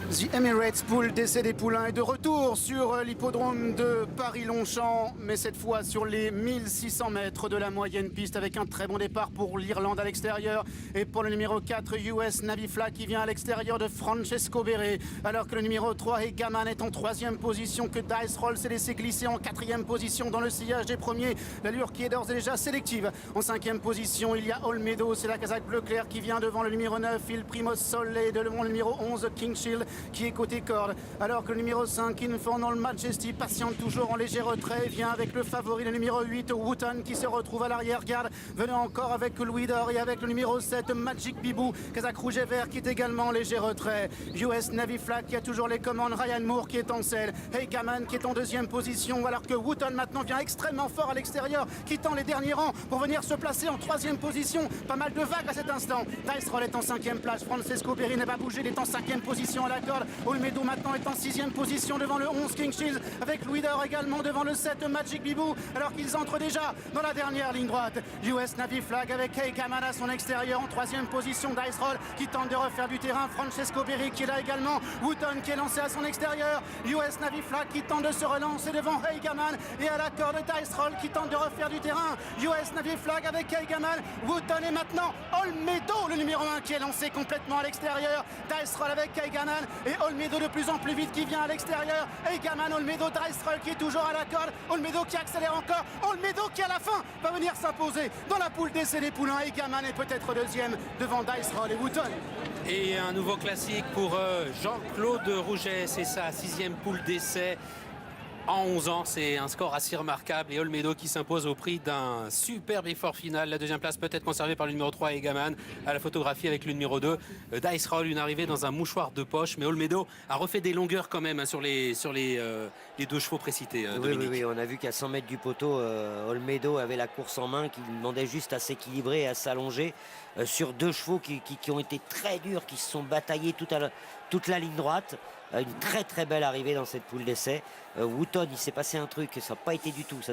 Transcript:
The Emirates Pool d'essai des poulains est de retour sur l'hippodrome de Paris-Longchamp, mais cette fois sur les 1600 mètres de la moyenne piste avec un très bon départ pour l'Irlande à l'extérieur et pour le numéro 4 US Navy Flag qui vient à l'extérieur de Francesco Béré, alors que le numéro 3 Egaman est en 3e position, que Dice Roll s'est laissé glisser en 4e position dans le sillage des premiers, l'allure qui est d'ores et déjà sélective. En 5e position il y a Olmedo, c'est la casaque bleu clair qui vient devant le numéro 9 Il Primo Soleil, devant le numéro 11 King Shield qui est côté corde, alors que le numéro 5 Infernal Majesty patiente toujours en léger retrait, vient avec le favori le numéro 8 Wooton qui se retrouve à l'arrière-garde, venant encore avec Louis d'Or et avec le numéro 7 Magic Bibou, casaque rouge et vert qui est également en léger retrait. US Navy Flag qui a toujours les commandes, Ryan Moore qui est en selle, Egaman qui est en 2e position, alors que Wooton maintenant vient extrêmement fort à l'extérieur, quittant les derniers rangs pour venir se placer en 3e position. Pas mal de vagues à cet instant. Dice Roll est en 5e place, Francesco Béré n'a pas bougé, il est en 5e position à la corde. Olmedo maintenant est en 6e position devant le 11 King Shield, avec Louis d'Or également devant le 7 Magic Bibou, alors qu'ils entrent déjà dans la dernière ligne droite. US Navy Flag avec Egaman à son extérieur en 3e position, Dice Roll qui tente de refaire du terrain, Francesco Béré qui est là également, Wooton qui est lancé à son extérieur, US Navy Flag qui tente de se relancer devant Egaman et à la corde Dice Roll qui tente de refaire du terrain, US Navy Flag avec Egaman, Wooton et maintenant Olmedo le numéro 1 qui est lancé complètement à l'extérieur, Dice Roll avec Egaman et Olmedo de plus en plus vite qui vient à l'extérieur, Egaman, Olmedo, Dice Roll qui est toujours à la corde, Olmedo qui accélère encore, Olmedo qui à la fin va venir s'imposer dans la poule d'essai des poulains. Egaman est peut-être 2e devant Dice Roll et Wooton. Et un nouveau classique pour Jean-Claude Rouget, c'est sa 6e poule d'essai. En 11 ans, c'est un score assez remarquable et Olmedo qui s'impose au prix d'un superbe effort final. La 2e place peut être conservée par le numéro 3 Egaman à la photographie avec le numéro 2 Dice Roll, une arrivée dans un mouchoir de poche, mais Olmedo a refait des longueurs quand même sur les deux chevaux précités. Oui, on a vu qu'à 100 mètres du poteau, Olmedo avait la course en main, qui demandait juste à s'équilibrer et à s'allonger sur 2 chevaux qui ont été très durs, qui se sont bataillés toute la ligne droite. Une très très belle arrivée dans cette poule d'essai. Wooton, il s'est passé un truc, ça n'a pas été du tout. Ça